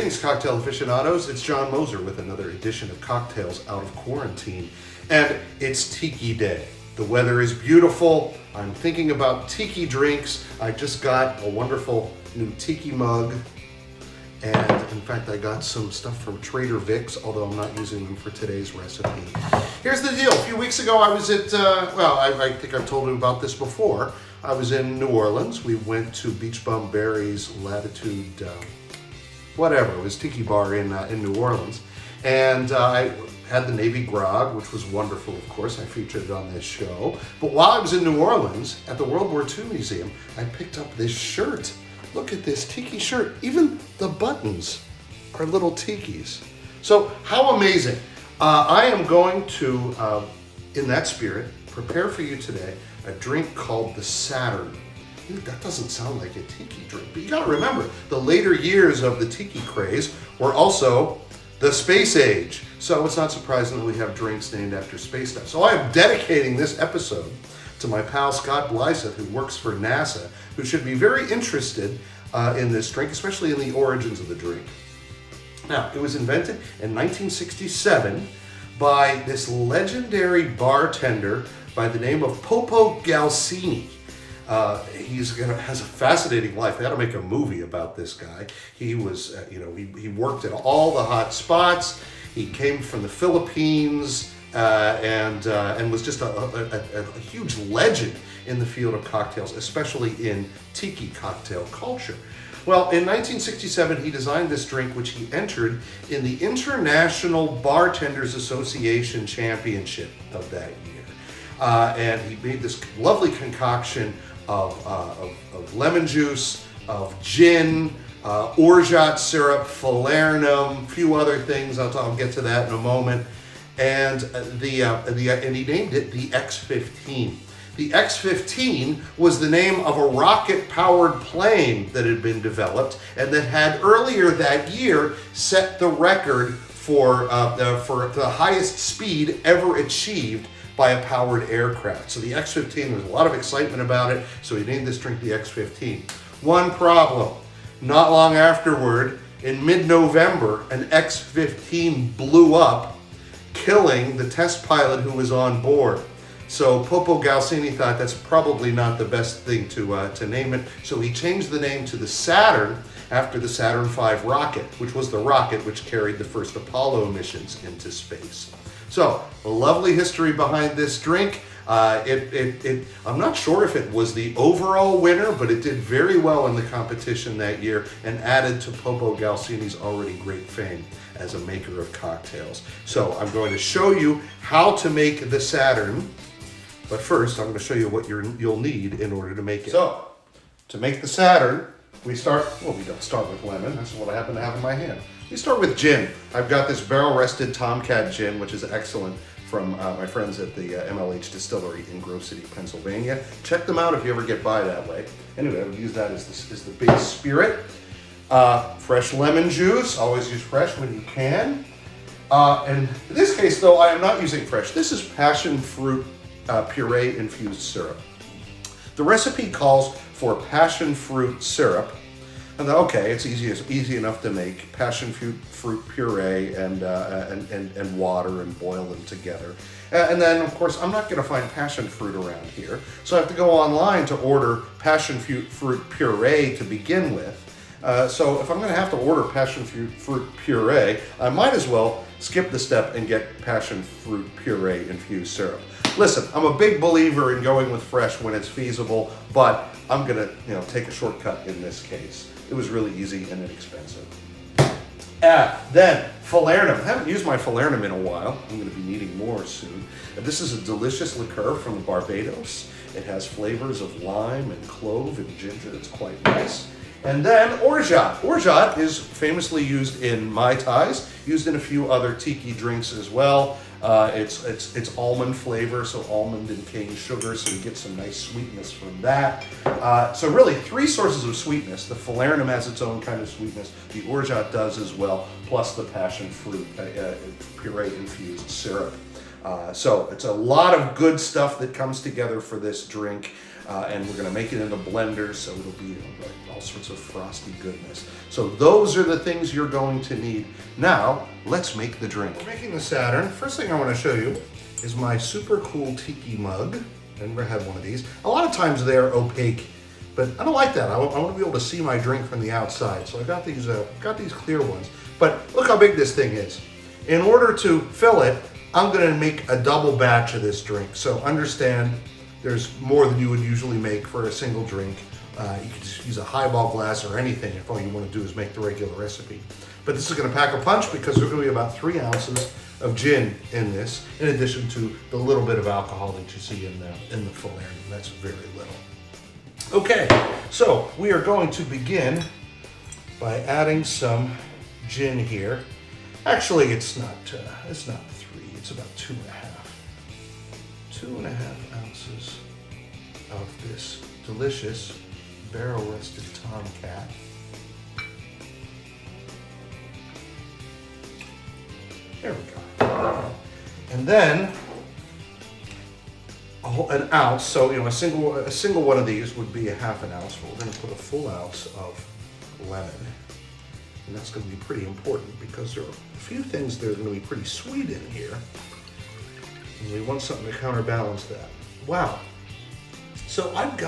Greetings, cocktail aficionados. It's John Moser with another edition of Cocktails Out of Quarantine. And it's Tiki Day. The weather is beautiful. I'm thinking about tiki drinks. I just got a wonderful new tiki mug. And in fact, I got some stuff from Trader Vic's, although I'm not using them for today's recipe. Here's the deal. A few weeks ago, I was at, I think I've told you about this before. I was in New Orleans. We went to Beach Bum Berry's Latitude, it was Tiki Bar in New Orleans. And I had the Navy Grog, which was wonderful, of course. I featured it on this show. But while I was in New Orleans, at the World War II Museum, I picked up this shirt. Look at this tiki shirt. Even the buttons are little tikis. So how amazing. I am going to, in that spirit, prepare for you today a drink called the Saturn. That doesn't sound like a tiki drink, but you gotta remember, the later years of the tiki craze were also the space age. So it's not surprising that we have drinks named after space stuff. So I am dedicating this episode to my pal Scott Blythe, who works for NASA, who should be very interested in this drink, especially in the origins of the drink. Now, it was invented in 1967 by this legendary bartender by the name of Popo Galsini. He has a fascinating life. They had to make a movie about this guy. He was, he worked at all the hot spots. He came from the Philippines and was just a huge legend in the field of cocktails, especially in tiki cocktail culture. Well, in 1967, he designed this drink, which he entered in the International Bartenders Association Championship of that year. And he made this lovely concoction of lemon juice, of gin, orgeat syrup, falernum, a few other things. I'll get to that in a moment. And and he named it the X-15. The X-15 was the name of a rocket-powered plane that had been developed and that had earlier that year set the record for the highest speed ever achieved by a powered aircraft. So the X-15, there was a lot of excitement about it, so he named this drink the X-15. One problem, not long afterward, in mid-November, an X-15 blew up, killing the test pilot who was on board. So Popo Galsini thought that's probably not the best thing to name it, so he changed the name to the Saturn after the Saturn V rocket, which was the rocket which carried the first Apollo missions into space. So, a lovely history behind this drink. I'm not sure if it was the overall winner, but it did very well in the competition that year and added to Popo Galsini's already great fame as a maker of cocktails. So, I'm going to show you how to make the Saturn, but first I'm going to show you what you'll need in order to make it. So, to make the Saturn, we don't start with lemon. That's what I happen to have in my hand. We start with gin. I've got this barrel-rested Tomcat gin, which is excellent, from my friends at the MLH Distillery in Grove City, Pennsylvania. Check them out if you ever get by that way. Anyway, I would use that as the base spirit. Fresh lemon juice. Always use fresh when you can. And in this case, though, I am not using fresh. This is passion fruit puree infused syrup. The recipe calls for passion fruit syrup. And okay, it's easy enough to make passion fruit puree and water and boil them together. And then, of course, I'm not going to find passion fruit around here, so I have to go online to order passion fruit puree to begin with. So if I'm going to have to order passion fruit puree, I might as well skip the step and get passion fruit puree infused syrup. Listen, I'm a big believer in going with fresh when it's feasible, but I'm going to take a shortcut in this case. It was really easy and inexpensive. Then falernum. I haven't used my falernum in a while. I'm going to be needing more soon. This is a delicious liqueur from Barbados. It has flavors of lime and clove and ginger. It's quite nice. And then orgeat. Orgeat is famously used in Mai Tais, used in a few other tiki drinks as well. It's almond flavor, so almond and cane sugar, so you get some nice sweetness from that. So really, three sources of sweetness. The falernum has its own kind of sweetness. The orgeat does as well, plus the passion fruit puree infused syrup. So it's a lot of good stuff that comes together for this drink. and we're gonna make it into blenders, so it'll be like all sorts of frosty goodness. So those are the things you're going to need. Now, let's make the drink. We're making the Saturn. First thing I wanna show you is my super cool tiki mug. I never had one of these. A lot of times they're opaque, but I don't like that. I want to be able to see my drink from the outside. So I got these clear ones. But look how big this thing is. In order to fill it, I'm gonna make a double batch of this drink. So understand, there's more than you would usually make for a single drink. You can just use a highball glass or anything if all you want to do is make the regular recipe. But this is going to pack a punch because there's going to be about 3 ounces of gin in this, in addition to the little bit of alcohol that you see in the Falernum. That's very little. Okay, so we are going to begin by adding some gin here. Actually, it's not 3. It's about 2.5. 2.5 ounces of this delicious barrel-rested tomcat. There we go. And then an ounce. So a single one of these would be a half an ounce. But we're going to put a full ounce of lemon, and that's going to be pretty important because there are a few things that are going to be pretty sweet in here. And we want something to counterbalance that. Wow. So I've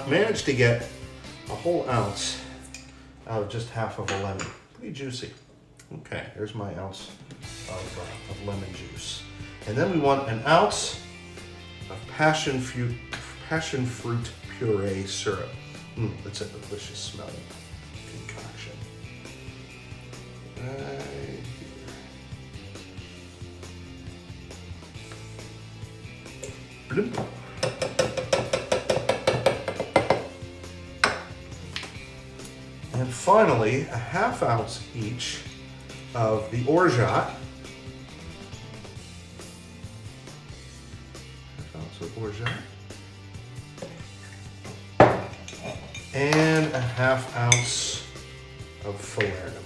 managed to get a whole ounce out of just half of a lemon. Pretty juicy. Okay, here's my ounce of lemon juice. And then we want an ounce of passion fruit puree syrup. That's a delicious smelling concoction. Right here. Bloop. And finally, a half ounce each of the orgeat. Half ounce of orgeat. And a half ounce of falernum.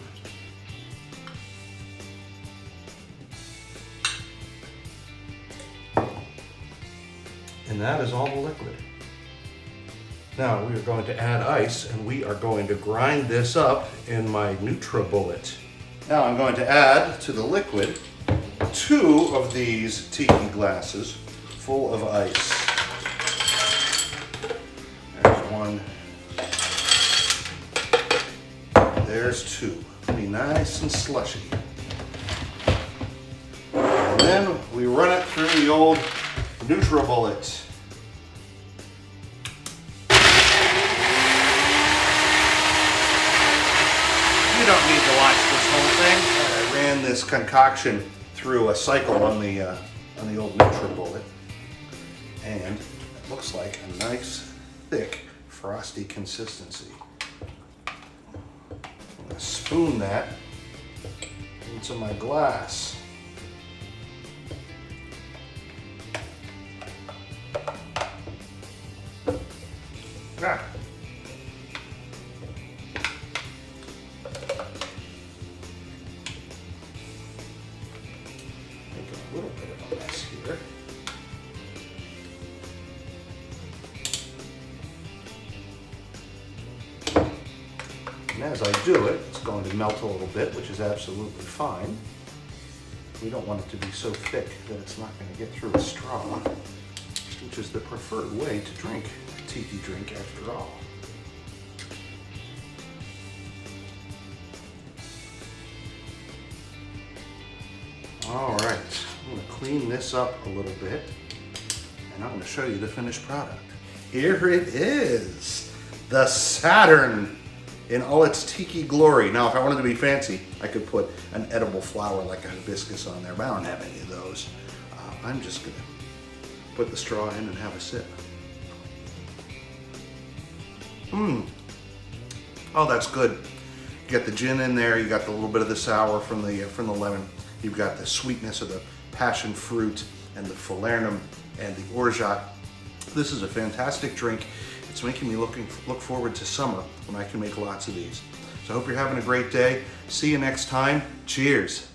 And that is all the liquid. Now we are going to add ice, and we are going to grind this up in my NutriBullet. Now I'm going to add to the liquid 2 of these tiki glasses full of ice. There's 1. There's 2. Be nice and slushy. And then we run it through the old NutriBullet. You don't need to watch this whole thing. I ran this concoction through a cycle on the old NutriBullet, and it looks like a nice, thick, frosty consistency. I'm gonna spoon that into my glass. Ah. Make a little bit of a mess here. And as I do it, it's going to melt a little bit, which is absolutely fine. We don't want it to be so thick that it's not going to get through a straw, which is the preferred way to drink a tiki drink after all. All right, I'm going to clean this up a little bit, and I'm going to show you the finished product. Here it is, the Saturn in all its tiki glory. Now, if I wanted to be fancy, I could put an edible flower like a hibiscus on there, but I don't have any of those. I'm just going to put the straw in and have a sip. Oh, that's good. You got the gin in there. You got the little bit of the sour from the lemon. You've got the sweetness of the passion fruit and the falernum and the orgeat. This is a fantastic drink. It's making me look forward to summer when I can make lots of these. So I hope you're having a great day. See you next time. Cheers.